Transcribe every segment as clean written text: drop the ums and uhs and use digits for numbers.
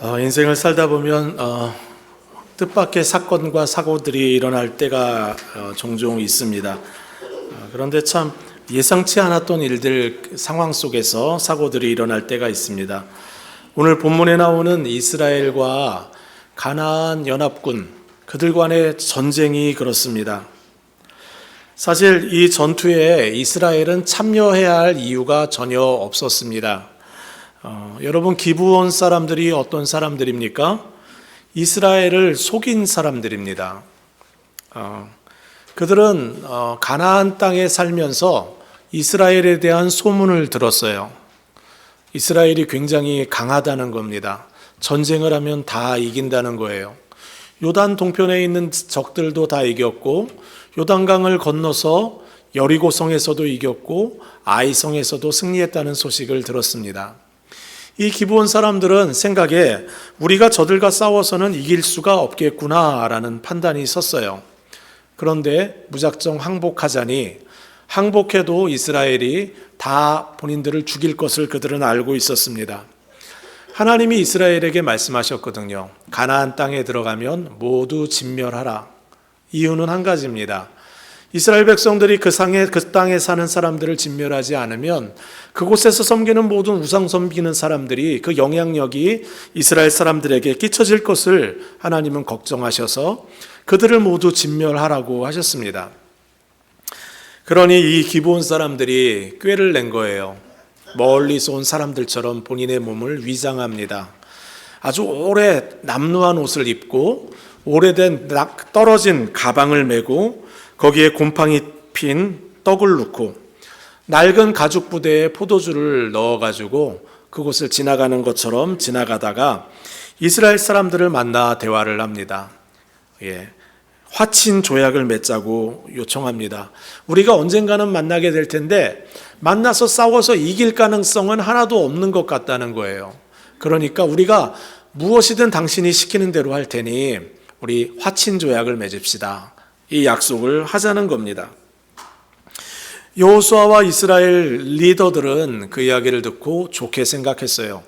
인생을 살다 보면 뜻밖의 사건과 사고들이 일어날 때가 종종 있습니다. 그런데 참 예상치 않았던 일들 상황 속에서 사고들이 일어날 때가 있습니다. 오늘 본문에 나오는 이스라엘과 가나안 연합군 그들 간의 전쟁이 그렇습니다. 사실 이 전투에 이스라엘은 참여해야 할 이유가 전혀 없었습니다. 여러분, 기브온 사람들이 어떤 사람들입니까? 이스라엘을 속인 사람들입니다. 그들은 가나안 땅에 살면서 이스라엘에 대한 소문을 들었어요. 이스라엘이 굉장히 강하다는 겁니다. 전쟁을 하면 다 이긴다는 거예요. 요단 동편에 있는 적들도 다 이겼고, 요단강을 건너서 여리고성에서도 이겼고, 아이성에서도 승리했다는 소식을 들었습니다. 이 기브온 사람들은 생각에 우리가 저들과 싸워서는 이길 수가 없겠구나라는 판단이 섰어요. 그런데 무작정 항복하자니 항복해도 이스라엘이 다 본인들을 죽일 것을 그들은 알고 있었습니다. 하나님이 이스라엘에게 말씀하셨거든요. 가나안 땅에 들어가면 모두 진멸하라. 이유는 한 가지입니다. 이스라엘 백성들이 그 땅에 사는 사람들을 진멸하지 않으면 그곳에서 섬기는 모든 우상 섬기는 사람들이 그 영향력이 이스라엘 사람들에게 끼쳐질 것을 하나님은 걱정하셔서 그들을 모두 진멸하라고 하셨습니다. 그러니 이 기브온 사람들이 꾀를 낸 거예요. 멀리서 온 사람들처럼 본인의 몸을 위장합니다. 아주 오래 남루한 옷을 입고 오래된 떨어진 가방을 메고 거기에 곰팡이 핀 떡을 넣고 낡은 가죽 부대에 포도주를 넣어가지고 그곳을 지나가는 것처럼 지나가다가 이스라엘 사람들을 만나 대화를 합니다. 화친 조약을 맺자고 요청합니다. 우리가 언젠가는 만나게 될 텐데 만나서 싸워서 이길 가능성은 하나도 없는 것 같다는 거예요. 그러니까 우리가 무엇이든 당신이 시키는 대로 할 테니 우리 화친 조약을 맺읍시다. 이 약속을 하자는 겁니다. 여호수아와 이스라엘 리더들은 그 이야기를 듣고 좋게 생각했어요.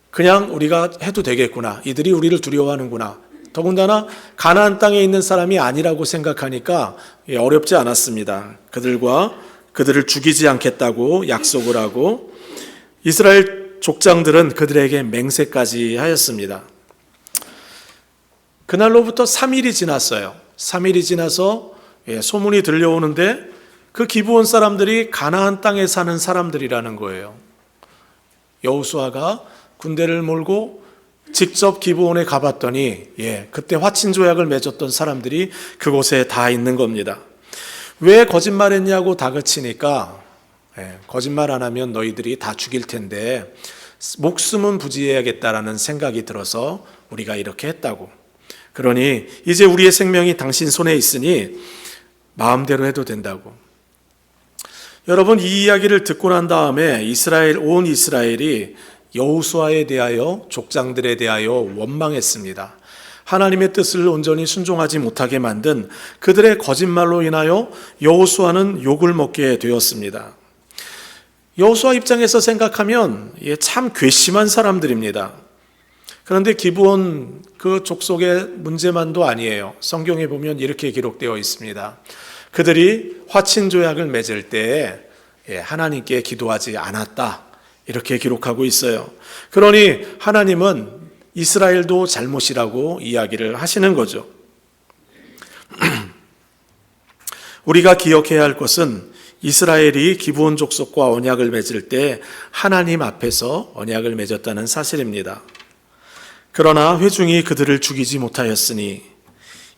그냥 우리가 해도 되겠구나. 이들이 우리를 두려워하는구나. 더군다나 가나안 땅에 있는 사람이 아니라고 생각하니까 어렵지 않았습니다. 그들을 죽이지 않겠다고 약속을 하고 이스라엘 족장들은 그들에게 맹세까지 하였습니다. 그날로부터 3일이 지났어요. 3일이 지나서 소문이 들려오는데 그 기브온 사람들이 가나안 땅에 사는 사람들이라는 거예요. 여호수아가 군대를 몰고 직접 기브온에 가봤더니 그때 화친 조약을 맺었던 사람들이 그곳에 다 있는 겁니다. 왜 거짓말했냐고 다그치니까 거짓말 안 하면 너희들이 다 죽일 텐데 목숨은 부지해야겠다라는 생각이 들어서 우리가 이렇게 했다고. 그러니 이제 우리의 생명이 당신 손에 있으니 마음대로 해도 된다고. 여러분, 이 이야기를 듣고 난 다음에 온 이스라엘이 여호수아에 대하여 족장들에 대하여 원망했습니다. 하나님의 뜻을 온전히 순종하지 못하게 만든 그들의 거짓말로 인하여 여호수아는 욕을 먹게 되었습니다. 여호수아 입장에서 생각하면 참 괘씸한 사람들입니다. 그런데 기브온 그 족속의 문제만도 아니에요. 성경에 보면 이렇게 기록되어 있습니다. 그들이 화친 조약을 맺을 때 하나님께 기도하지 않았다. 이렇게 기록하고 있어요. 그러니 하나님은 이스라엘도 잘못이라고 이야기를 하시는 거죠. 우리가 기억해야 할 것은 이스라엘이 기브온 족속과 언약을 맺을 때 하나님 앞에서 언약을 맺었다는 사실입니다. 그러나 회중이 그들을 죽이지 못하였으니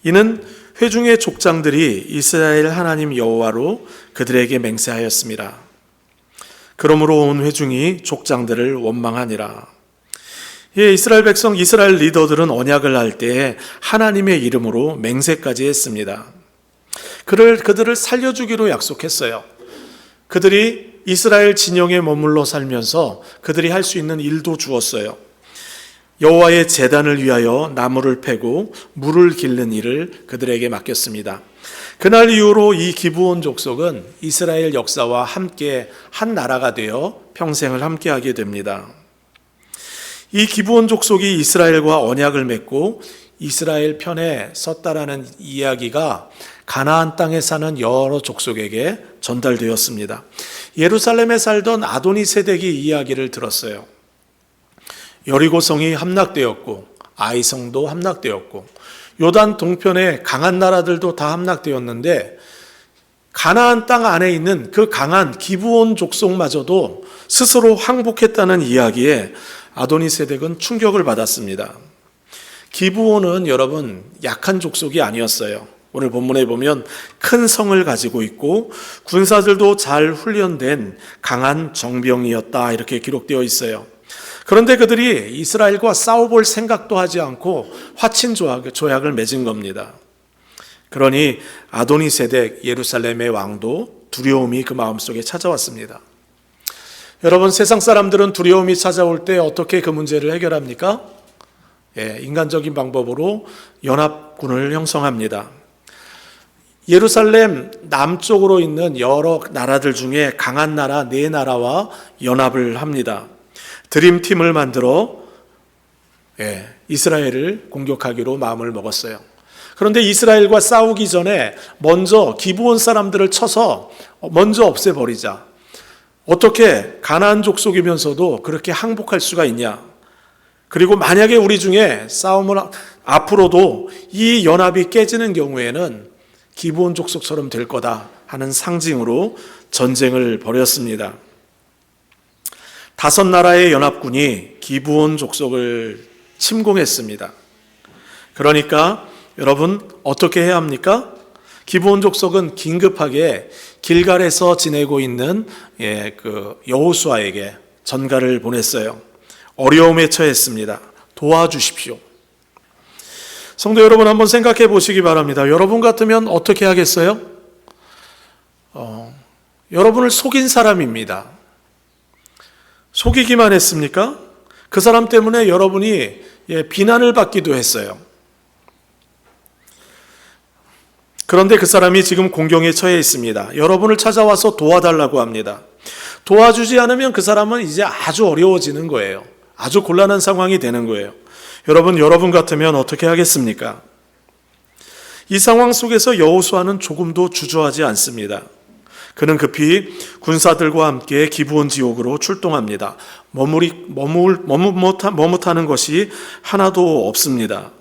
이는 회중의 족장들이 이스라엘 하나님 여호와로 그들에게 맹세하였습니다. 그러므로 온 회중이 족장들을 원망하니라. 이스라엘 백성, 이스라엘 리더들은 언약을 할 때 하나님의 이름으로 맹세까지 했습니다. 그들을 살려주기로 약속했어요. 그들이 이스라엘 진영에 머물러 살면서 그들이 할 수 있는 일도 주었어요. 여호와의 제단을 위하여 나무를 패고 물을 기르는 일을 그들에게 맡겼습니다. 그날 이후로 이 기브온 족속은 이스라엘 역사와 함께 한 나라가 되어 평생을 함께하게 됩니다. 이 기브온 족속이 이스라엘과 언약을 맺고 이스라엘 편에 섰다라는 이야기가 가나안 땅에 사는 여러 족속에게 전달되었습니다. 예루살렘에 살던 아도니세덱이 이야기를 들었어요. 여리고성이 함락되었고 아이성도 함락되었고 요단 동편의 강한 나라들도 다 함락되었는데 가나안 땅 안에 있는 그 강한 기브온 족속마저도 스스로 항복했다는 이야기에 아도니세덱은 충격을 받았습니다. 기브온은 여러분 약한 족속이 아니었어요. 오늘 본문에 보면 큰 성을 가지고 있고 군사들도 잘 훈련된 강한 정병이었다 이렇게 기록되어 있어요. 그런데 그들이 이스라엘과 싸워볼 생각도 하지 않고 화친 조약을 맺은 겁니다. 그러니 아도니세덱 예루살렘의 왕도 두려움이 그 마음속에 찾아왔습니다. 여러분, 세상 사람들은 두려움이 찾아올 때 어떻게 그 문제를 해결합니까? 인간적인 방법으로 연합군을 형성합니다. 예루살렘 남쪽으로 있는 여러 나라들 중에 강한 나라 4나라와 연합을 합니다. 드림팀을 만들어 이스라엘을 공격하기로 마음을 먹었어요. 그런데 이스라엘과 싸우기 전에 먼저 기브온 사람들을 쳐서 먼저 없애버리자. 어떻게 가나안 족속이면서도 그렇게 항복할 수가 있냐? 그리고 만약에 우리 중에 싸움을 앞으로도 이 연합이 깨지는 경우에는 기브온 족속처럼 될 거다 하는 상징으로 전쟁을 벌였습니다. 5나라의 연합군이 기브온 족속을 침공했습니다. 그러니까 여러분 어떻게 해야 합니까? 기브온 족속은 긴급하게 길갈에서 지내고 있는 여호수아에게 전가를 보냈어요. 어려움에 처했습니다. 도와주십시오. 성도 여러분, 한번 생각해 보시기 바랍니다. 여러분 같으면 어떻게 하겠어요? 여러분을 속인 사람입니다. 속이기만 했습니까? 그 사람 때문에 여러분이 비난을 받기도 했어요. 그런데 그 사람이 지금 공경에 처해 있습니다. 여러분을 찾아와서 도와달라고 합니다. 도와주지 않으면 그 사람은 이제 아주 어려워지는 거예요. 아주 곤란한 상황이 되는 거예요. 여러분 같으면 어떻게 하겠습니까? 이 상황 속에서 여호수아는 조금도 주저하지 않습니다. 그는 급히 군사들과 함께 기브온 지옥으로 출동합니다. 머뭇하는 것이 하나도 없습니다.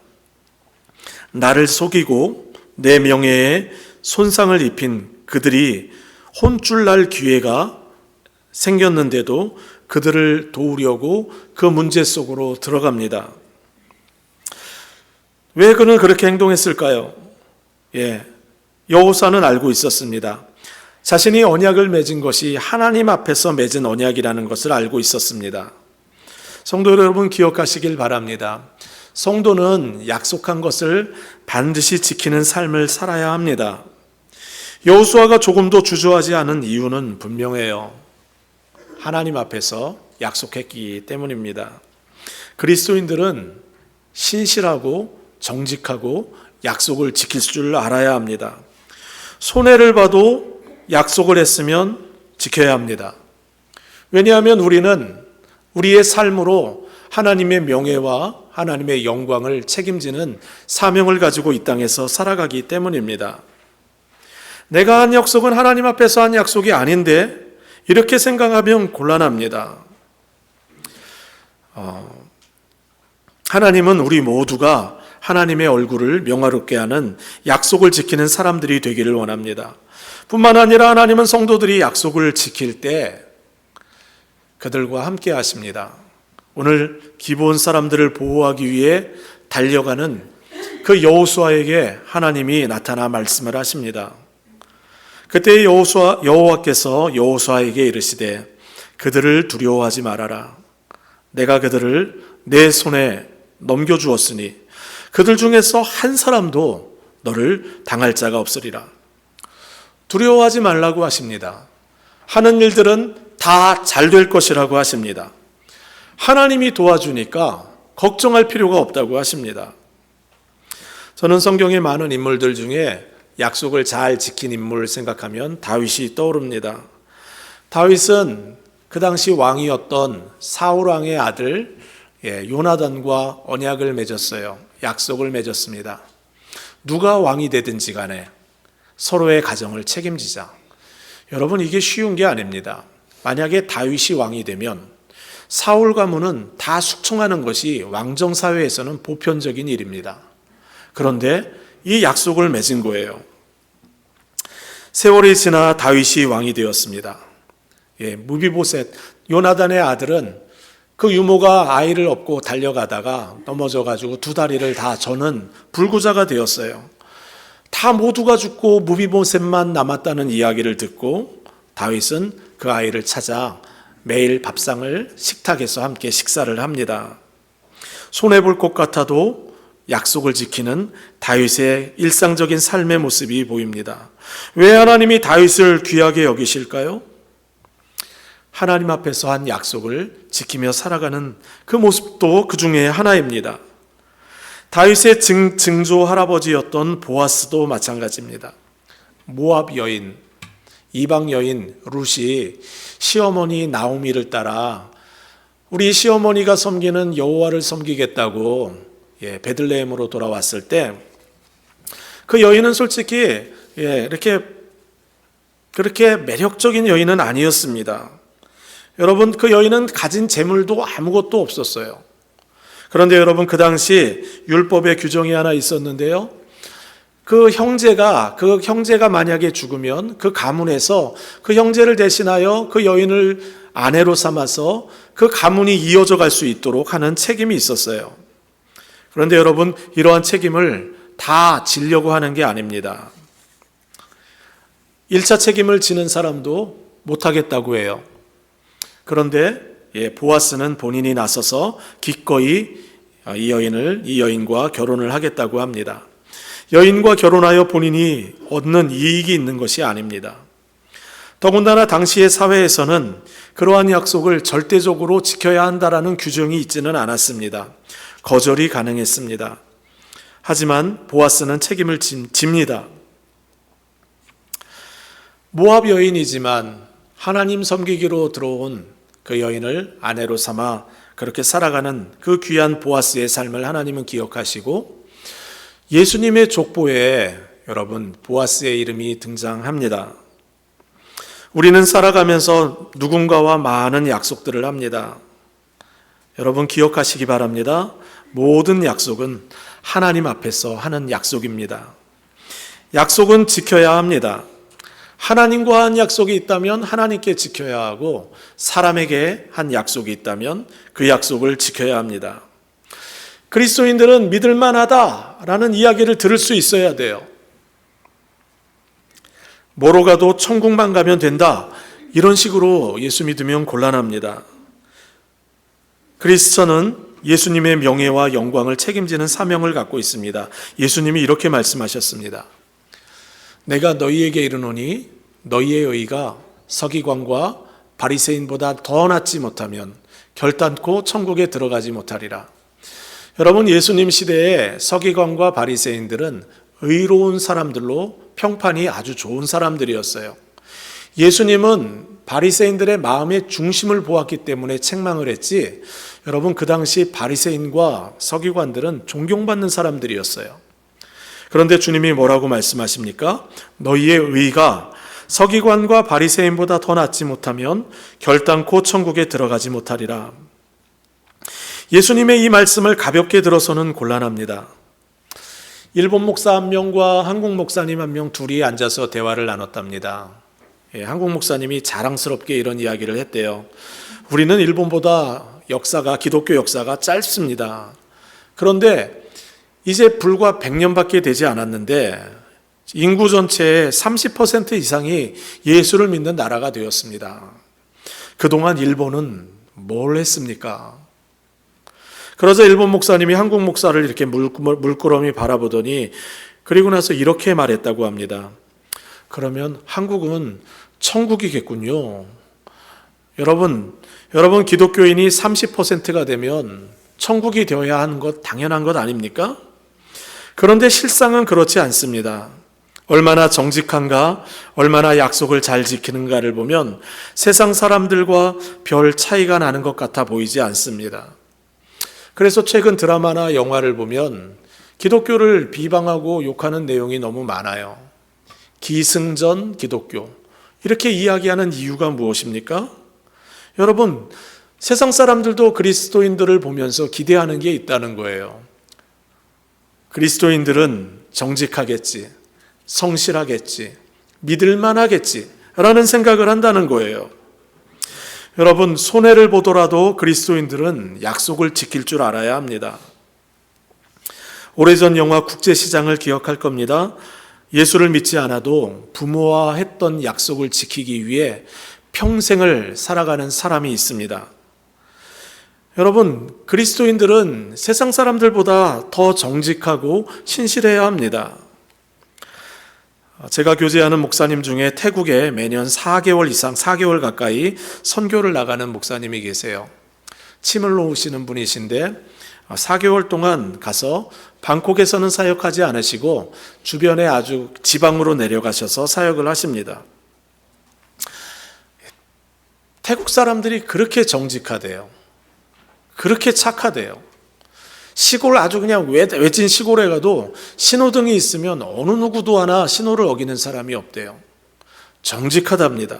나를 속이고 내 명예에 손상을 입힌 그들이 혼쭐 날 기회가 생겼는데도 그들을 도우려고 그 문제 속으로 들어갑니다. 왜 그는 그렇게 행동했을까요? 여호수아는 알고 있었습니다. 자신이 언약을 맺은 것이 하나님 앞에서 맺은 언약이라는 것을 알고 있었습니다. 성도 여러분, 기억하시길 바랍니다. 성도는 약속한 것을 반드시 지키는 삶을 살아야 합니다. 여호수아가 조금도 주저하지 않은 이유는 분명해요. 하나님 앞에서 약속했기 때문입니다. 그리스도인들은 신실하고 정직하고 약속을 지킬 줄 알아야 합니다. 손해를 봐도 약속을 했으면 지켜야 합니다. 왜냐하면 우리는 우리의 삶으로 하나님의 명예와 하나님의 영광을 책임지는 사명을 가지고 이 땅에서 살아가기 때문입니다. 내가 한 약속은 하나님 앞에서 한 약속이 아닌데 이렇게 생각하면 곤란합니다. 하나님은 우리 모두가 하나님의 얼굴을 명화롭게 하는 약속을 지키는 사람들이 되기를 원합니다. 뿐만 아니라 하나님은 성도들이 약속을 지킬 때 그들과 함께 하십니다. 오늘 기브온 사람들을 보호하기 위해 달려가는 그 여호수아에게 하나님이 나타나 말씀을 하십니다. 그때 여호와께서 여호수아에게 이르시되 그들을 두려워하지 말아라. 내가 그들을 내 손에 넘겨주었으니 그들 중에서 한 사람도 너를 당할 자가 없으리라. 두려워하지 말라고 하십니다. 하는 일들은 다 잘 될 것이라고 하십니다. 하나님이 도와주니까 걱정할 필요가 없다고 하십니다. 저는 성경의 많은 인물들 중에 약속을 잘 지킨 인물을 생각하면 다윗이 떠오릅니다. 다윗은 그 당시 왕이었던 사울 왕의 아들 요나단과 언약을 맺었어요. 약속을 맺었습니다. 누가 왕이 되든지 간에 서로의 가정을 책임지자. 여러분, 이게 쉬운 게 아닙니다. 만약에 다윗이 왕이 되면 사울 가문은 다 숙청하는 것이 왕정 사회에서는 보편적인 일입니다. 그런데 이 약속을 맺은 거예요. 세월이 지나 다윗이 왕이 되었습니다. 무비보셋, 요나단의 아들은 그 유모가 아이를 업고 달려가다가 넘어져가지고 두 다리를 다 저는 불구자가 되었어요. 다 모두가 죽고 무비보셋만 남았다는 이야기를 듣고 다윗은 그 아이를 찾아 매일 밥상을 식탁에서 함께 식사를 합니다. 손해볼 것 같아도 약속을 지키는 다윗의 일상적인 삶의 모습이 보입니다. 왜 하나님이 다윗을 귀하게 여기실까요? 하나님 앞에서 한 약속을 지키며 살아가는 그 모습도 그 중에 하나입니다. 다윗의 증조 할아버지였던 보아스도 마찬가지입니다. 모압 여인, 이방 여인 룻이 시어머니 나오미를 따라 우리 시어머니가 섬기는 여호와를 섬기겠다고 베들레헴으로 돌아왔을 때 그 여인은 솔직히 그렇게 매력적인 여인은 아니었습니다. 여러분, 그 여인은 가진 재물도 아무것도 없었어요. 그런데 여러분, 그 당시 율법의 규정이 하나 있었는데요. 그 형제가 만약에 죽으면 그 가문에서 그 형제를 대신하여 그 여인을 아내로 삼아서 그 가문이 이어져 갈 수 있도록 하는 책임이 있었어요. 그런데 여러분, 이러한 책임을 다 지려고 하는 게 아닙니다. 1차 책임을 지는 사람도 못하겠다고 해요. 그런데 보아스는 본인이 나서서 기꺼이 이 여인과 결혼을 하겠다고 합니다. 여인과 결혼하여 본인이 얻는 이익이 있는 것이 아닙니다. 더군다나 당시의 사회에서는 그러한 약속을 절대적으로 지켜야 한다라는 규정이 있지는 않았습니다. 거절이 가능했습니다. 하지만 보아스는 책임을 집니다. 모압 여인이지만 하나님 섬기기로 들어온 그 여인을 아내로 삼아 그렇게 살아가는 그 귀한 보아스의 삶을 하나님은 기억하시고 예수님의 족보에 여러분 보아스의 이름이 등장합니다. 우리는 살아가면서 누군가와 많은 약속들을 합니다. 여러분 기억하시기 바랍니다. 모든 약속은 하나님 앞에서 하는 약속입니다. 약속은 지켜야 합니다. 하나님과 한 약속이 있다면 하나님께 지켜야 하고 사람에게 한 약속이 있다면 그 약속을 지켜야 합니다. 그리스도인들은 믿을만하다라는 이야기를 들을 수 있어야 돼요. 뭐로 가도 천국만 가면 된다. 이런 식으로 예수 믿으면 곤란합니다. 그리스도는 예수님의 명예와 영광을 책임지는 사명을 갖고 있습니다. 예수님이 이렇게 말씀하셨습니다. 내가 너희에게 이르노니 너희의 의가 서기관과 바리새인보다 더 낫지 못하면 결단코 천국에 들어가지 못하리라. 여러분, 예수님 시대에 서기관과 바리새인들은 의로운 사람들로 평판이 아주 좋은 사람들이었어요. 예수님은 바리새인들의 마음의 중심을 보았기 때문에 책망을 했지, 여러분 그 당시 바리새인과 서기관들은 존경받는 사람들이었어요. 그런데 주님이 뭐라고 말씀하십니까? 너희의 의가 서기관과 바리새인보다 더 낫지 못하면 결단코 천국에 들어가지 못하리라. 예수님의 이 말씀을 가볍게 들어서는 곤란합니다. 일본 목사 한 명과 한국 목사님 한 명 둘이 앉아서 대화를 나눴답니다. 한국 목사님이 자랑스럽게 이런 이야기를 했대요. 우리는 일본보다 기독교 역사가 짧습니다. 그런데 이제 불과 100년밖에 되지 않았는데 인구 전체의 30% 이상이 예수를 믿는 나라가 되었습니다. 그동안 일본은 뭘 했습니까? 그러자 일본 목사님이 한국 목사를 이렇게 물끄러미 바라보더니 그리고 나서 이렇게 말했다고 합니다. 그러면 한국은 천국이겠군요. 여러분 기독교인이 30%가 되면 천국이 되어야 하는 것 당연한 것 아닙니까? 그런데 실상은 그렇지 않습니다. 얼마나 정직한가, 얼마나 약속을 잘 지키는가를 보면 세상 사람들과 별 차이가 나는 것 같아 보이지 않습니다. 그래서 최근 드라마나 영화를 보면 기독교를 비방하고 욕하는 내용이 너무 많아요. 기승전 기독교. 이렇게 이야기하는 이유가 무엇입니까? 여러분, 세상 사람들도 그리스도인들을 보면서 기대하는 게 있다는 거예요. 그리스도인들은 정직하겠지, 성실하겠지, 믿을만하겠지 라는 생각을 한다는 거예요. 여러분, 손해를 보더라도 그리스도인들은 약속을 지킬 줄 알아야 합니다. 오래전 영화 국제시장을 기억할 겁니다. 예수를 믿지 않아도 부모와 했던 약속을 지키기 위해 평생을 살아가는 사람이 있습니다. 여러분, 그리스도인들은 세상 사람들보다 더 정직하고 신실해야 합니다. 제가 교제하는 목사님 중에 태국에 매년 4개월 이상, 4개월 가까이 선교를 나가는 목사님이 계세요. 침을 놓으시는 분이신데 4개월 동안 가서 방콕에서는 사역하지 않으시고 주변에 아주 지방으로 내려가셔서 사역을 하십니다. 태국 사람들이 그렇게 정직하대요. 그렇게 착하대요. 시골 아주 그냥 외진 시골에 가도 신호등이 있으면 어느 누구도 하나 신호를 어기는 사람이 없대요. 정직하답니다.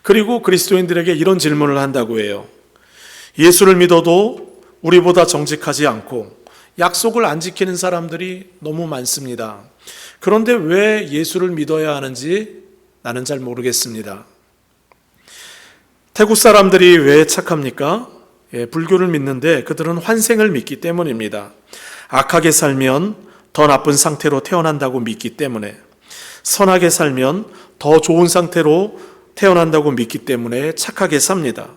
그리고 그리스도인들에게 이런 질문을 한다고 해요. 예수를 믿어도 우리보다 정직하지 않고 약속을 안 지키는 사람들이 너무 많습니다. 그런데 왜 예수를 믿어야 하는지 나는 잘 모르겠습니다. 태국 사람들이 왜 착합니까? 불교를 믿는데 그들은 환생을 믿기 때문입니다. 악하게 살면 더 나쁜 상태로 태어난다고 믿기 때문에, 선하게 살면 더 좋은 상태로 태어난다고 믿기 때문에 착하게 삽니다.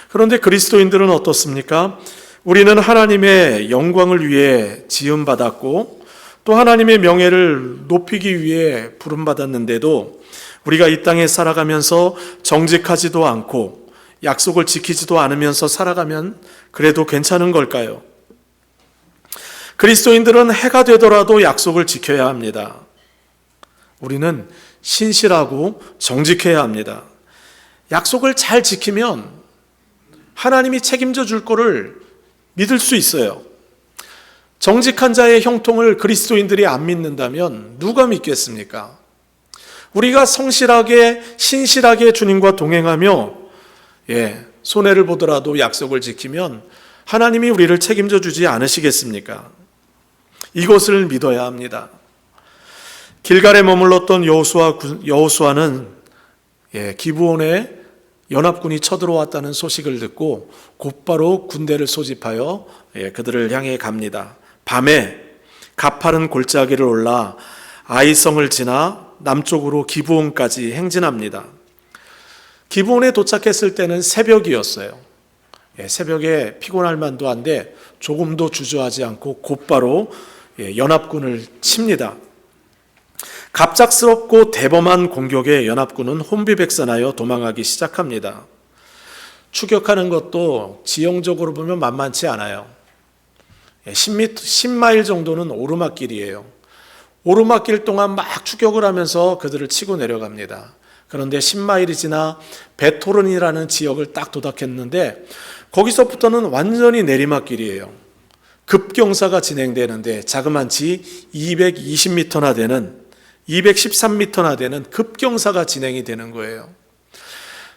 그런데 그리스도인들은 어떻습니까? 우리는 하나님의 영광을 위해 지음받았고 또 하나님의 명예를 높이기 위해 부름받았는데도 우리가 이 땅에 살아가면서 정직하지도 않고 약속을 지키지도 않으면서 살아가면 그래도 괜찮은 걸까요? 그리스도인들은 해가 되더라도 약속을 지켜야 합니다. 우리는 신실하고 정직해야 합니다. 약속을 잘 지키면 하나님이 책임져 줄 거를 믿을 수 있어요. 정직한 자의 형통을 그리스도인들이 안 믿는다면 누가 믿겠습니까? 우리가 성실하게 신실하게 주님과 동행하며 손해를 보더라도 약속을 지키면 하나님이 우리를 책임져 주지 않으시겠습니까? 이것을 믿어야 합니다. 길갈에 머물렀던 여호수아는 기브온에 연합군이 쳐들어왔다는 소식을 듣고 곧바로 군대를 소집하여 그들을 향해 갑니다. 밤에 가파른 골짜기를 올라 아이성을 지나 남쪽으로 기브온까지 행진합니다. 기브온에 도착했을 때는 새벽이었어요. 새벽에 피곤할 만도 한데 조금도 주저하지 않고 곧바로 연합군을 칩니다. 갑작스럽고 대범한 공격에 연합군은 혼비백산하여 도망가기 시작합니다. 추격하는 것도 지형적으로 보면 만만치 않아요. 10마일 정도는 오르막길이에요. 오르막길 동안 막 추격을 하면서 그들을 치고 내려갑니다. 그런데 10마일이 지나 베토른이라는 지역을 딱 도착했는데 거기서부터는 완전히 내리막길이에요. 급경사가 진행되는데 자그만치 220m나 되는 213m나 되는 급경사가 진행이 되는 거예요.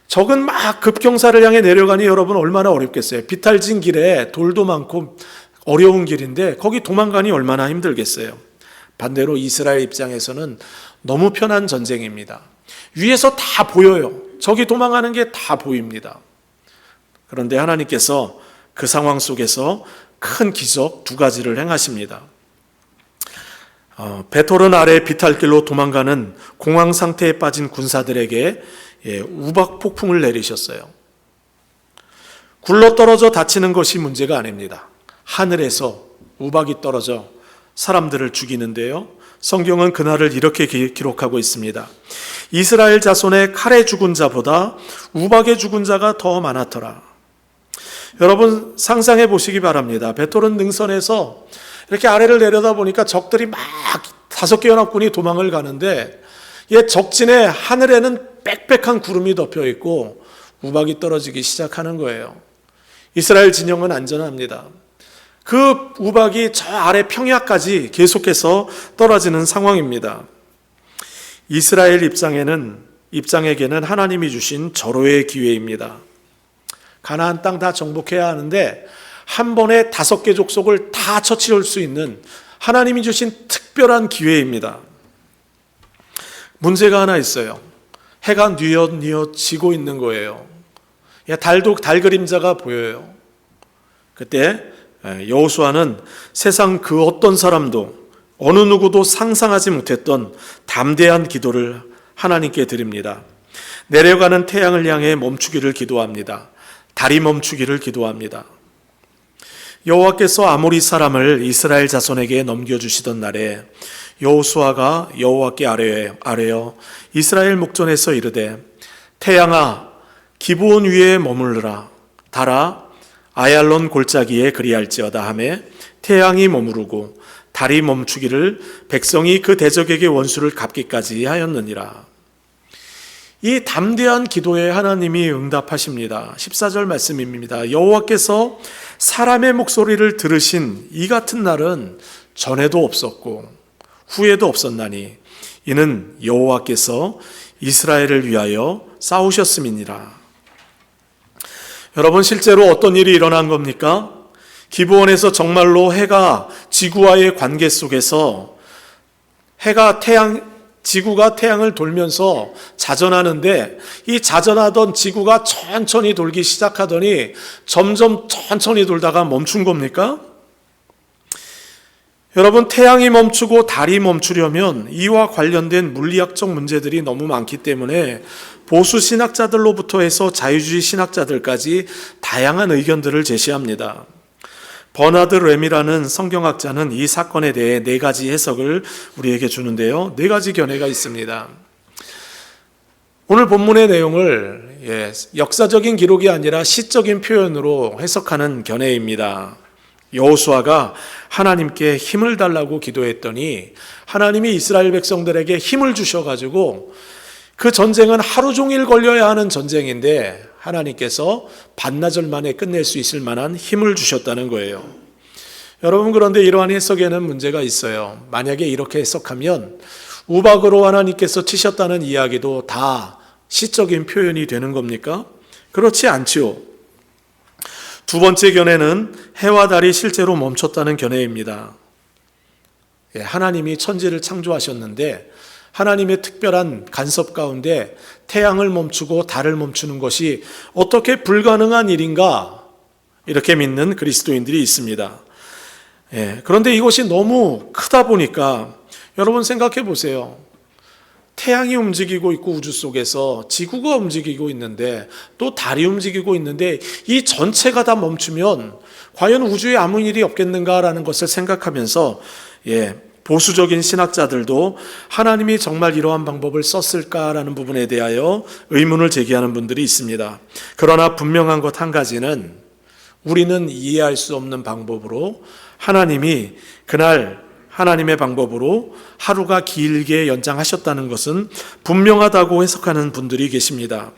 적은 막 급경사를 향해 내려가니 여러분 얼마나 어렵겠어요. 비탈진 길에 돌도 많고 어려운 길인데 거기 도망가니 얼마나 힘들겠어요. 반대로 이스라엘 입장에서는 너무 편한 전쟁입니다. 위에서 다 보여요. 적이 도망가는 게 다 보입니다. 그런데 하나님께서 그 상황 속에서 큰 기적 2가지를 행하십니다. 베토른 아래 비탈길로 도망가는 공황 상태에 빠진 군사들에게 우박 폭풍을 내리셨어요. 굴러떨어져 다치는 것이 문제가 아닙니다. 하늘에서 우박이 떨어져 사람들을 죽이는데요. 성경은 그날을 이렇게 기록하고 있습니다. 이스라엘 자손의 칼에 죽은 자보다 우박에 죽은 자가 더 많았더라. 여러분 상상해 보시기 바랍니다. 베토른 능선에서 이렇게 아래를 내려다보니까 적들이 막 5개 연합군이 도망을 가는데 적진에 하늘에는 빽빽한 구름이 덮여 있고 우박이 떨어지기 시작하는 거예요. 이스라엘 진영은 안전합니다. 그 우박이 저 아래 평야까지 계속해서 떨어지는 상황입니다. 이스라엘 입장에게는 하나님이 주신 절호의 기회입니다. 가나안 땅 다 정복해야 하는데 한 번에 5개 족속을 다 처치할 수 있는 하나님이 주신 특별한 기회입니다. 문제가 하나 있어요. 해가 뉘엿뉘엿 지고 있는 거예요. 달도 달 그림자가 보여요. 그때 여호수아는 세상 그 어떤 사람도 어느 누구도 상상하지 못했던 담대한 기도를 하나님께 드립니다. 내려가는 태양을 향해 멈추기를 기도합니다. 달이 멈추기를 기도합니다. 여호와께서 아모리 사람을 이스라엘 자손에게 넘겨주시던 날에 여호수아가 여호와께 아뢰어 이스라엘 목전에서 이르되 태양아 기브온 위에 머무르라 달아 아얄론 골짜기에 그리할지어다 하매 태양이 머무르고 달이 멈추기를 백성이 그 대적에게 원수를 갚기까지 하였느니라. 이 담대한 기도에 하나님이 응답하십니다. 14절 말씀입니다. 여호와께서 사람의 목소리를 들으신 이 같은 날은 전에도 없었고 후에도 없었나니 이는 여호와께서 이스라엘을 위하여 싸우셨음이니라. 여러분, 실제로 어떤 일이 일어난 겁니까? 기브온에서 정말로 해가 지구와의 관계 속에서 지구가 태양을 돌면서 자전하는데 이 자전하던 지구가 천천히 돌기 시작하더니 점점 천천히 돌다가 멈춘 겁니까? 여러분, 태양이 멈추고 달이 멈추려면 이와 관련된 물리학적 문제들이 너무 많기 때문에 보수 신학자들로부터 해서 자유주의 신학자들까지 다양한 의견들을 제시합니다. 버나드 램이라는 성경학자는 이 사건에 대해 4가지 해석을 우리에게 주는데요. 4가지 견해가 있습니다. 오늘 본문의 내용을 역사적인 기록이 아니라 시적인 표현으로 해석하는 견해입니다. 여호수아가 하나님께 힘을 달라고 기도했더니 하나님이 이스라엘 백성들에게 힘을 주셔가지고 그 전쟁은 하루 종일 걸려야 하는 전쟁인데 하나님께서 반나절 만에 끝낼 수 있을 만한 힘을 주셨다는 거예요. 여러분, 그런데 이러한 해석에는 문제가 있어요. 만약에 이렇게 해석하면 우박으로 하나님께서 치셨다는 이야기도 다 시적인 표현이 되는 겁니까? 그렇지 않지요. 2번째 견해는 해와 달이 실제로 멈췄다는 견해입니다. 하나님이 천지를 창조하셨는데 하나님의 특별한 간섭 가운데 태양을 멈추고 달을 멈추는 것이 어떻게 불가능한 일인가, 이렇게 믿는 그리스도인들이 있습니다. 그런데 이것이 너무 크다 보니까 여러분 생각해 보세요. 태양이 움직이고 있고 우주 속에서 지구가 움직이고 있는데 또 달이 움직이고 있는데 이 전체가 다 멈추면 과연 우주에 아무 일이 없겠는가라는 것을 생각하면서 보수적인 신학자들도 하나님이 정말 이러한 방법을 썼을까라는 부분에 대하여 의문을 제기하는 분들이 있습니다. 그러나 분명한 것 한 가지는 우리는 이해할 수 없는 방법으로 하나님이 그날 하나님의 방법으로 하루가 길게 연장하셨다는 것은 분명하다고 해석하는 분들이 계십니다.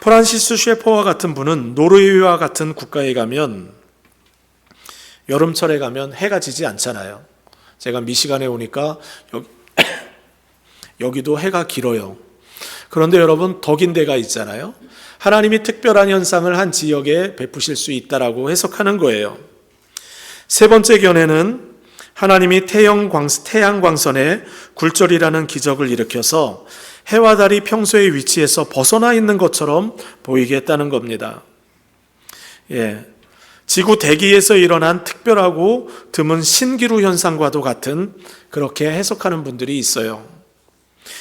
프란시스 셰퍼와 같은 분은 노르웨이와 같은 국가에 가면 여름철에 가면 해가 지지 않잖아요. 제가 미시간에 오니까 여기도 해가 길어요. 그런데 여러분, 더 긴 데가 있잖아요. 하나님이 특별한 현상을 한 지역에 베푸실 수 있다라고 해석하는 거예요. 3번째 견해는 하나님이 태양광선에 굴절이라는 기적을 일으켜서 해와 달이 평소의 위치에서 벗어나 있는 것처럼 보이게 했다는 겁니다. 지구 대기에서 일어난 특별하고 드문 신기루 현상과도 같은, 그렇게 해석하는 분들이 있어요.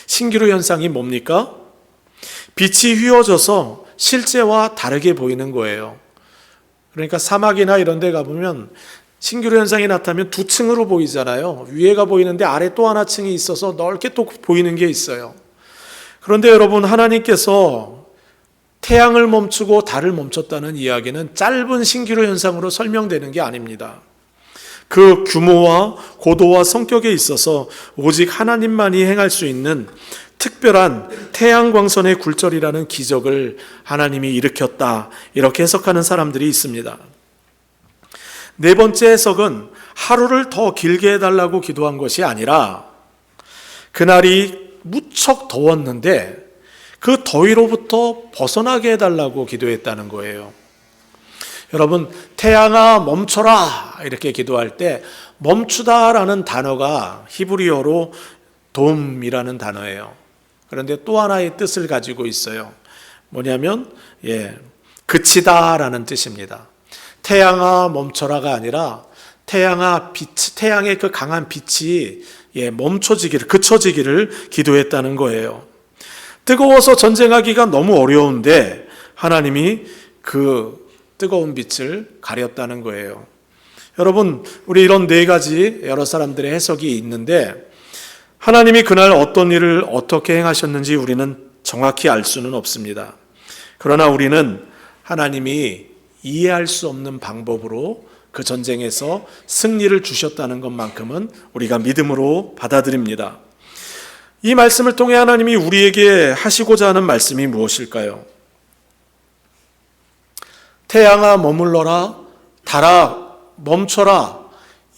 신기루 현상이 뭡니까? 빛이 휘어져서 실제와 다르게 보이는 거예요. 그러니까 사막이나 이런 데 가보면 신기루 현상이 나타나면 2층으로 보이잖아요. 위에가 보이는데 아래 또 하나 층이 있어서 넓게 또 보이는 게 있어요. 그런데 여러분, 하나님께서 태양을 멈추고 달을 멈췄다는 이야기는 짧은 신기루 현상으로 설명되는 게 아닙니다. 그 규모와 고도와 성격에 있어서 오직 하나님만이 행할 수 있는 특별한 태양광선의 굴절이라는 기적을 하나님이 일으켰다, 이렇게 해석하는 사람들이 있습니다. 네 번째 해석은 하루를 더 길게 해달라고 기도한 것이 아니라 그날이 무척 더웠는데 그 더위로부터 벗어나게 해달라고 기도했다는 거예요. 여러분, 태양아 멈춰라 이렇게 기도할 때 멈추다라는 단어가 히브리어로 돔이라는 단어예요. 그런데 또 하나의 뜻을 가지고 있어요. 뭐냐면 그치다라는 뜻입니다. 태양아 멈춰라가 아니라 태양아 빛, 태양의 그 강한 빛이 멈춰지기를, 그쳐지기를 기도했다는 거예요. 뜨거워서 전쟁하기가 너무 어려운데 하나님이 그 뜨거운 빛을 가렸다는 거예요. 여러분, 우리 이런 네 가지 여러 사람들의 해석이 있는데 하나님이 그날 어떤 일을 어떻게 행하셨는지 우리는 정확히 알 수는 없습니다. 그러나 우리는 하나님이 이해할 수 없는 방법으로 그 전쟁에서 승리를 주셨다는 것만큼은 우리가 믿음으로 받아들입니다. 이 말씀을 통해 하나님이 우리에게 하시고자 하는 말씀이 무엇일까요? 태양아 머물러라, 달아 멈춰라.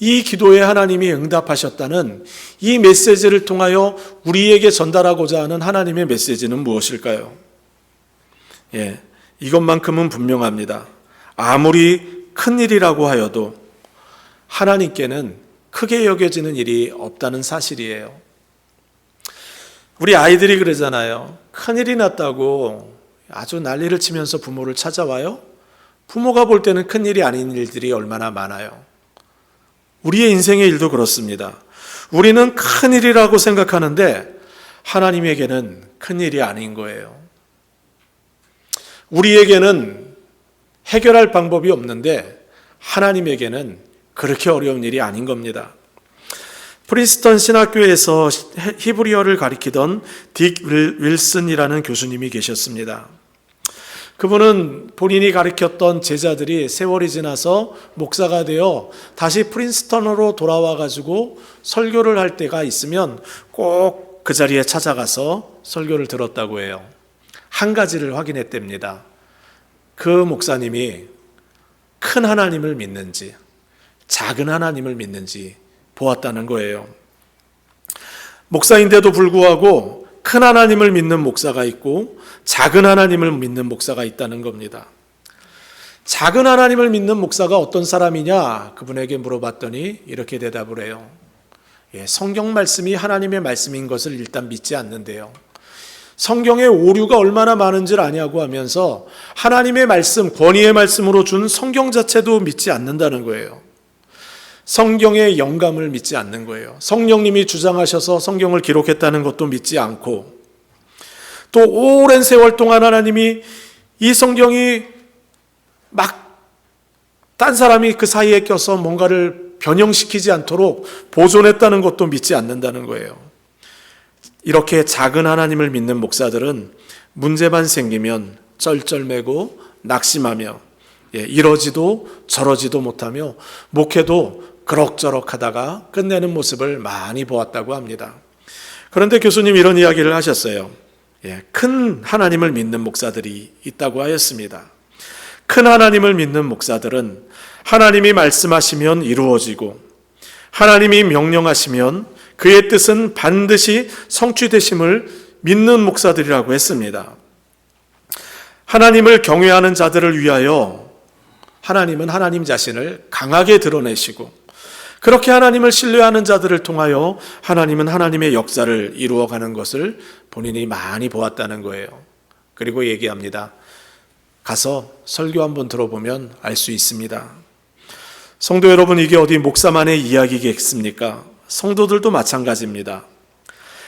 이 기도에 하나님이 응답하셨다는 이 메시지를 통하여 우리에게 전달하고자 하는 하나님의 메시지는 무엇일까요? 이것만큼은 분명합니다. 아무리 큰 일이라고 하여도 하나님께는 크게 여겨지는 일이 없다는 사실이에요. 우리 아이들이 그러잖아요. 큰일이 났다고 아주 난리를 치면서 부모를 찾아와요. 부모가 볼 때는 큰일이 아닌 일들이 얼마나 많아요. 우리의 인생의 일도 그렇습니다. 우리는 큰일이라고 생각하는데 하나님에게는 큰일이 아닌 거예요. 우리에게는 해결할 방법이 없는데 하나님에게는 그렇게 어려운 일이 아닌 겁니다. 프린스턴 신학교에서 히브리어를 가리키던 딕 윌슨이라는 교수님이 계셨습니다. 그분은 본인이 가르쳤던 제자들이 세월이 지나서 목사가 되어 다시 프린스턴으로 돌아와 가지고 설교를 할 때가 있으면 꼭 그 자리에 찾아가서 설교를 들었다고 해요. 한 가지를 확인했답니다. 그 목사님이 큰 하나님을 믿는지 작은 하나님을 믿는지 보았다는 거예요. 목사인데도 불구하고 큰 하나님을 믿는 목사가 있고 작은 하나님을 믿는 목사가 있다는 겁니다. 작은 하나님을 믿는 목사가 어떤 사람이냐? 그분에게 물어봤더니 이렇게 대답을 해요. 성경 말씀이 하나님의 말씀인 것을 일단 믿지 않는데요. 성경에 오류가 얼마나 많은지를 아냐고 하면서 하나님의 말씀, 권위의 말씀으로 준 성경 자체도 믿지 않는다는 거예요. 성경의 영감을 믿지 않는 거예요. 성령님이 주장하셔서 성경을 기록했다는 것도 믿지 않고 또 오랜 세월 동안 하나님이 이 성경이 막 딴 사람이 그 사이에 껴서 뭔가를 변형시키지 않도록 보존했다는 것도 믿지 않는다는 거예요. 이렇게 작은 하나님을 믿는 목사들은 문제만 생기면 쩔쩔매고 낙심하며 이러지도 저러지도 못하며 목회도 그럭저럭 하다가 끝내는 모습을 많이 보았다고 합니다. 그런데 교수님 이런 이야기를 하셨어요. 큰 하나님을 믿는 목사들이 있다고 하였습니다. 큰 하나님을 믿는 목사들은 하나님이 말씀하시면 이루어지고 하나님이 명령하시면 그의 뜻은 반드시 성취되심을 믿는 목사들이라고 했습니다. 하나님을 경외하는 자들을 위하여 하나님은 하나님 자신을 강하게 드러내시고 그렇게 하나님을 신뢰하는 자들을 통하여 하나님은 하나님의 역사를 이루어가는 것을 본인이 많이 보았다는 거예요. 그리고 얘기합니다. 가서 설교 한번 들어보면 알 수 있습니다. 성도 여러분, 이게 어디 목사만의 이야기겠습니까? 성도들도 마찬가지입니다.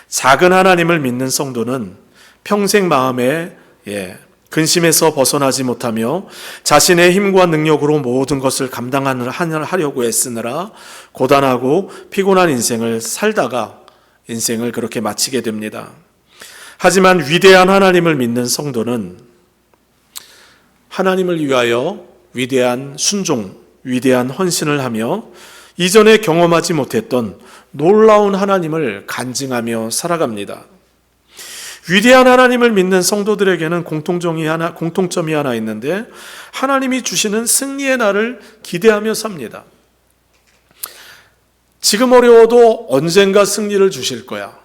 작은 하나님을 믿는 성도는 평생 마음에 근심에서 벗어나지 못하며 자신의 힘과 능력으로 모든 것을 감당하려고 애쓰느라 고단하고 피곤한 인생을 살다가 인생을 그렇게 마치게 됩니다. 하지만 위대한 하나님을 믿는 성도는 하나님을 위하여 위대한 순종, 위대한 헌신을 하며 이전에 경험하지 못했던 놀라운 하나님을 간증하며 살아갑니다. 위대한 하나님을 믿는 성도들에게는 공통점이 하나 있는데, 하나님이 주시는 승리의 날을 기대하며 삽니다. 지금 어려워도 언젠가 승리를 주실 거야.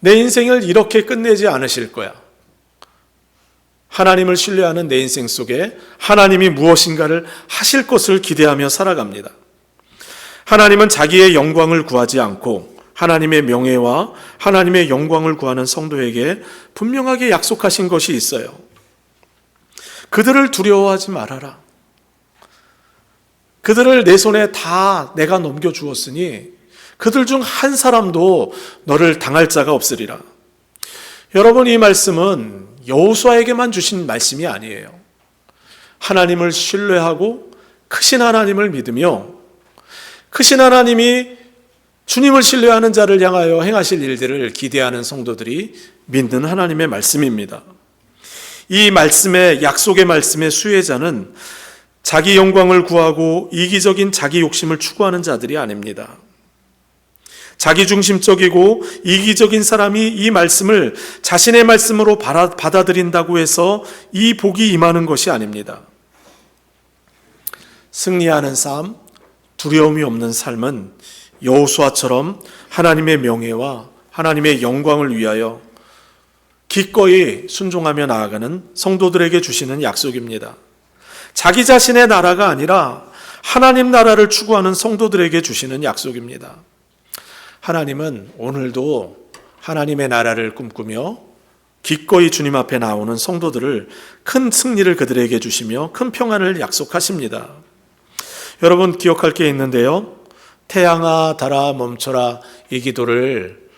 내 인생을 이렇게 끝내지 않으실 거야. 하나님을 신뢰하는 내 인생 속에 하나님이 무엇인가를 하실 것을 기대하며 살아갑니다. 하나님은 자기의 영광을 구하지 않고 하나님의 명예와 하나님의 영광을 구하는 성도에게 분명하게 약속하신 것이 있어요. 그들을 두려워하지 말아라. 그들을 내 손에 다 내가 넘겨주었으니 그들 중 한 사람도 너를 당할 자가 없으리라. 여러분, 이 말씀은 여호수아에게만 주신 말씀이 아니에요. 하나님을 신뢰하고 크신 하나님을 믿으며 크신 하나님이 주님을 신뢰하는 자를 향하여 행하실 일들을 기대하는 성도들이 믿는 하나님의 말씀입니다. 이 말씀의, 약속의 말씀의 수혜자는 자기 영광을 구하고 이기적인 자기 욕심을 추구하는 자들이 아닙니다. 자기중심적이고 이기적인 사람이 이 말씀을 자신의 말씀으로 받아들인다고 해서 이 복이 임하는 것이 아닙니다. 승리하는 삶, 두려움이 없는 삶은 여호수아처럼 하나님의 명예와 하나님의 영광을 위하여 기꺼이 순종하며 나아가는 성도들에게 주시는 약속입니다. 자기 자신의 나라가 아니라 하나님 나라를 추구하는 성도들에게 주시는 약속입니다. 하나님은 오늘도 하나님의 나라를 꿈꾸며 기꺼이 주님 앞에 나오는 성도들을 큰 승리를 그들에게 주시며 큰 평안을 약속하십니다. 여러분, 기억할 게 있는데요. 태양아 달아 멈춰라, 이 기도를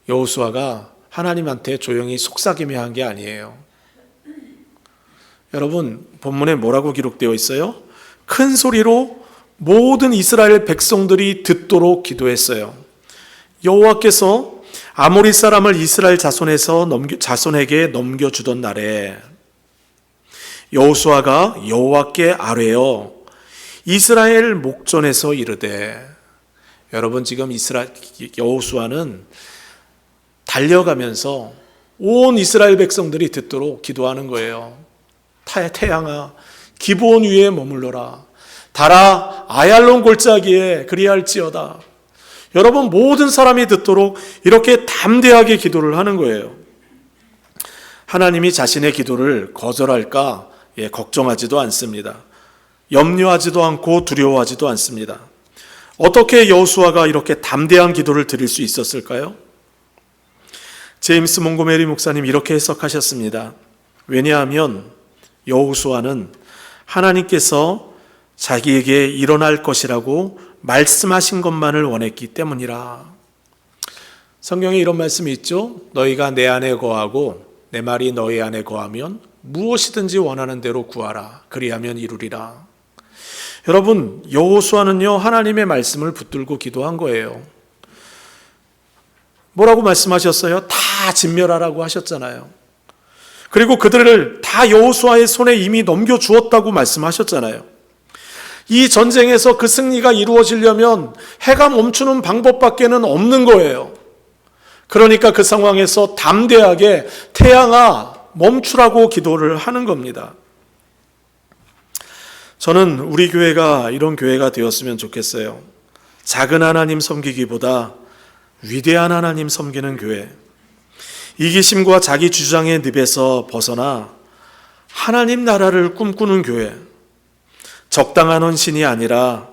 여호수아가 하나님한테 조용히 속삭이며 한 게 아니에요. 여러분, 본문에 뭐라고 기록되어 있어요? 큰 소리로 모든 이스라엘 백성들이 듣도록 기도했어요. 여호와께서 아모리 사람을 이스라엘 자손에게 넘겨주던 날에 여호수아가 여호와께 아뢰어 이스라엘 목전에서 이르되, 여러분, 지금 여호수아는 달려가면서 온 이스라엘 백성들이 듣도록 기도하는 거예요. 태양아 기브온 위에 머물러라, 달아 아얄론 골짜기에 그리할지어다. 여러분, 모든 사람이 듣도록 이렇게 담대하게 기도를 하는 거예요. 하나님이 자신의 기도를 거절할까 걱정하지도 않습니다. 염려하지도 않고 두려워하지도 않습니다. 어떻게 여호수아가 이렇게 담대한 기도를 드릴 수 있었을까요? 제임스 몽고메리 목사님 이렇게 해석하셨습니다. 왜냐하면 여호수아는 하나님께서 자기에게 일어날 것이라고 말씀하신 것만을 원했기 때문이라. 성경에 이런 말씀이 있죠. 너희가 내 안에 거하고 내 말이 너희 안에 거하면 무엇이든지 원하는 대로 구하라. 그리하면 이루리라. 여러분, 여호수아는요 하나님의 말씀을 붙들고 기도한 거예요. 뭐라고 말씀하셨어요? 다 진멸하라고 하셨잖아요. 그리고 그들을 다 여호수아의 손에 이미 넘겨주었다고 말씀하셨잖아요. 이 전쟁에서 그 승리가 이루어지려면 해가 멈추는 방법밖에는 없는 거예요. 그러니까 그 상황에서 담대하게 태양아 멈추라고 기도를 하는 겁니다. 저는 우리 교회가 이런 교회가 되었으면 좋겠어요. 작은 하나님 섬기기보다 위대한 하나님 섬기는 교회, 이기심과 자기 주장의 늪에서 벗어나 하나님 나라를 꿈꾸는 교회, 적당한 헌신이 아니라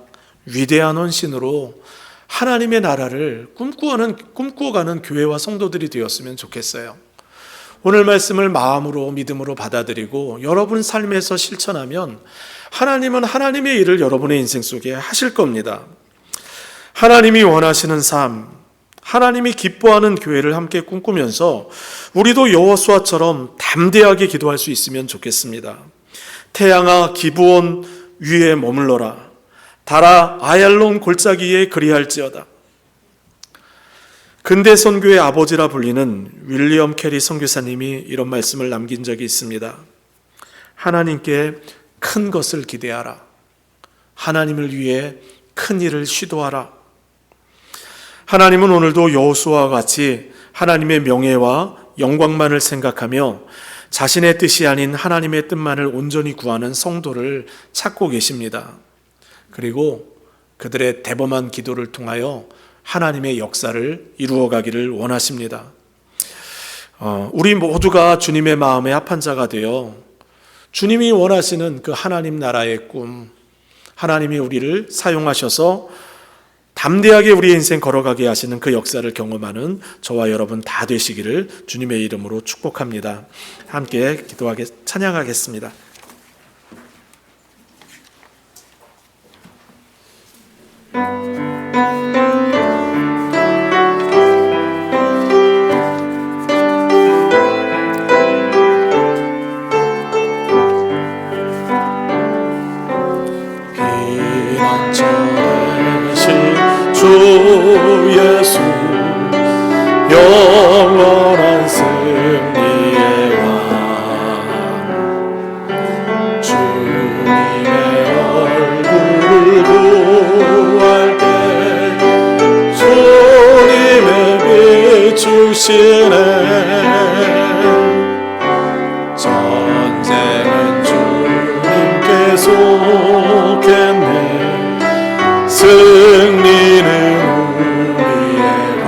위대한 헌신으로 하나님의 나라를 꿈꾸어가는 교회와 성도들이 되었으면 좋겠어요. 오늘 말씀을 마음으로 믿음으로 받아들이고 여러분 삶에서 실천하면 하나님은 하나님의 일을 여러분의 인생 속에 하실 겁니다. 하나님이 원하시는 삶, 하나님이 기뻐하는 교회를 함께 꿈꾸면서 우리도 여호수아처럼 담대하게 기도할 수 있으면 좋겠습니다. 태양아 기브온 위에 머물러라, 달아 아얄론 골짜기에 그리할지어다. 근대 선교의 아버지라 불리는 윌리엄 캐리 선교사님이 이런 말씀을 남긴 적이 있습니다. 하나님께 큰 것을 기대하라. 하나님을 위해 큰 일을 시도하라. 하나님은 오늘도 여호수아와 같이 하나님의 명예와 영광만을 생각하며 자신의 뜻이 아닌 하나님의 뜻만을 온전히 구하는 성도를 찾고 계십니다. 그리고 그들의 대범한 기도를 통하여 하나님의 역사를 이루어가기를 원하십니다. 우리 모두가 주님의 마음에 합한 자가 되어 주님이 원하시는 그 하나님 나라의 꿈, 하나님이 우리를 사용하셔서 담대하게 우리의 인생 걸어가게 하시는 그 역사를 경험하는 저와 여러분 다 되시기를 주님의 이름으로 축복합니다. 함께 찬양하겠습니다. 주 예수 영원한 승리의 왕 주님의 얼굴을 구할 때 주님의 비추시네 전쟁은 주님께 속했네 승리는 우리의 것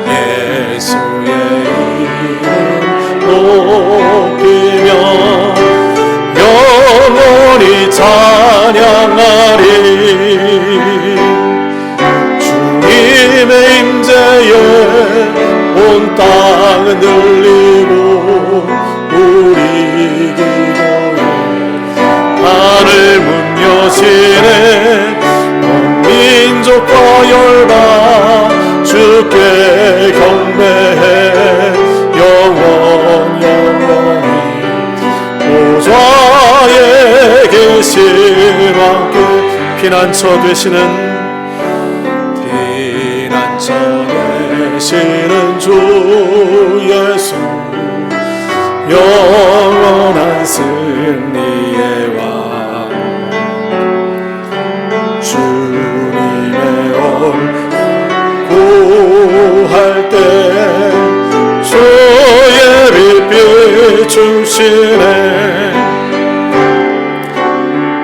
예수의 이름 높이며 영원히 찬양하리 주님의 임재에 온 땅은 들리고 우리 기도에 하늘 문 여시네 온 민족과 열방 주께 경배해 영원히 보좌에 계신 왕께 피난처 되시는 주 예수 영원한 승리의 왕 주님의 구할 때 주의 빛 비추시네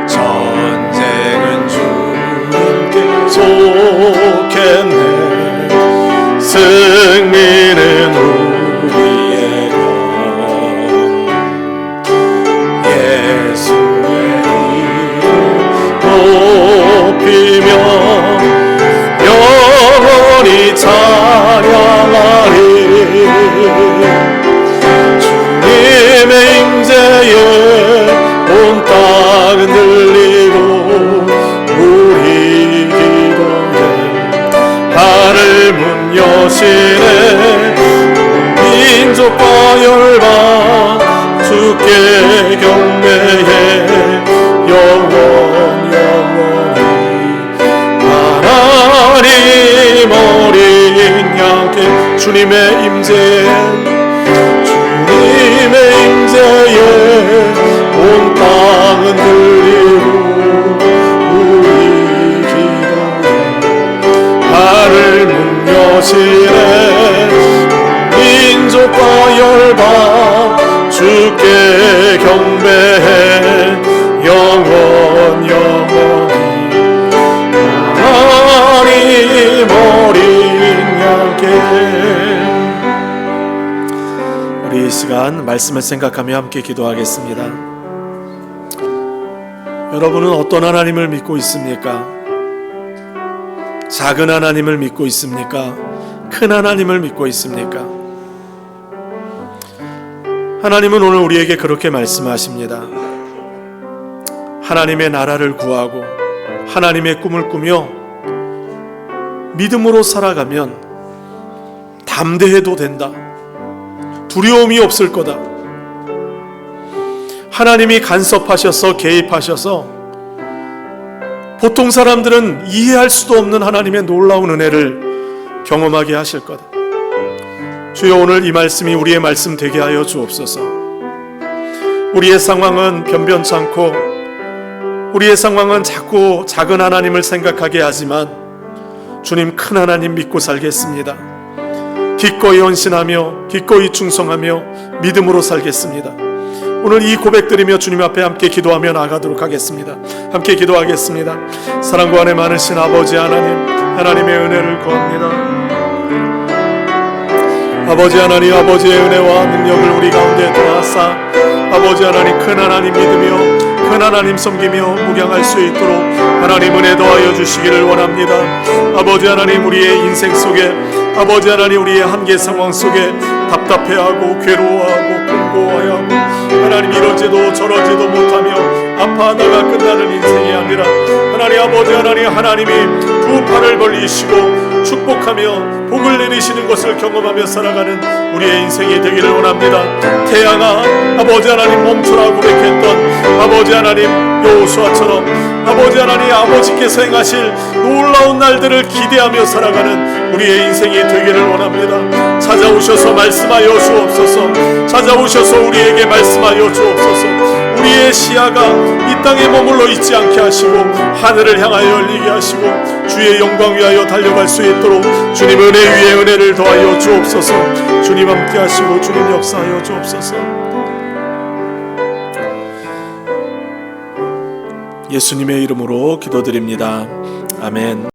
전쟁은 주님께 속했네 승리는 우리의 것 예수의 이름 높이며 영원히 찬양하리 주님의 임재에 온 땅은 들리고 우리 기도에 하늘 문 여시네 민족과 열방 주께 경배해 영원히 하나님 어린 양께 주님의 임재에 온 땅은 들리고 우리 기도에 하늘 문 여시네 민족과 열방 주께 경배해 영원히 하나님 어린 양께 우리 이 시간 말씀을 생각하며 함께 기도하겠습니다. 여러분은 어떤 하나님을 믿고 있습니까? 작은 하나님을 믿고 있습니까? 큰 하나님을 믿고 있습니까? 하나님은 오늘 우리에게 그렇게 말씀하십니다. 하나님의 나라를 구하고 하나님의 꿈을 꾸며 믿음으로 살아가면 담대해도 된다. 두려움이 없을 거다. 하나님이 간섭하셔서 개입하셔서 보통 사람들은 이해할 수도 없는 하나님의 놀라운 은혜를 경험하게 하실 거다. 주여 오늘 이 말씀이 우리의 말씀 되게 하여 주옵소서. 우리의 상황은 변변찮고 우리의 상황은 자꾸 작은 하나님을 생각하게 하지만 주님 큰 하나님 믿고 살겠습니다. 기꺼이 헌신하며 기꺼이 충성하며 믿음으로 살겠습니다. 오늘 이 고백드리며 주님 앞에 함께 기도하며 나가도록 하겠습니다. 함께 기도하겠습니다. 사랑과 은혜 많으신 아버지 하나님, 하나님의 은혜를 구합니다. 아버지 하나님, 아버지의 은혜와 능력을 우리 가운데 더하사 아버지 하나님, 큰 하나님 믿으며 큰 하나님 섬기며 묵양할 수 있도록 하나님 은혜 더하여 주시기를 원합니다. 아버지 하나님, 우리의 인생 속에 아버지 하나님, 우리의 한계 상황 속에 답답해하고 괴로워하고 공고하고 하나님 이러지도 저러지도 못하며 아파하다가 끝나는 인생이 아니라 하나님 아버지 하나님, 하나님이 두 팔을 벌리시고 축복하며 복을 내리시는 것을 경험하며 살아가는 우리의 인생이 되기를 원합니다. 태양아, 아버지 하나님 멈추라 고백했던 아버지 하나님 여호수아처럼 아버지 하나님, 아버지께서 행하실 놀라운 날들을 기대하며 살아가는 우리의 인생이 되기를 원합니다. 찾아오셔서 말씀하여 주옵소서. 찾아오셔서 우리에게 말씀하여 주옵소서. 우리의 시야가 이 땅에 머물러 있지 않게 하시고 하늘을 향하여 열리게 하시고 주의 영광 위하여 달려갈 수 있도록 주님 은혜 위에 은혜를 더하여 주옵소서. 주님 함께 하시고 주님 역사하여 주옵소서. 예수님의 이름으로 기도드립니다. 아멘.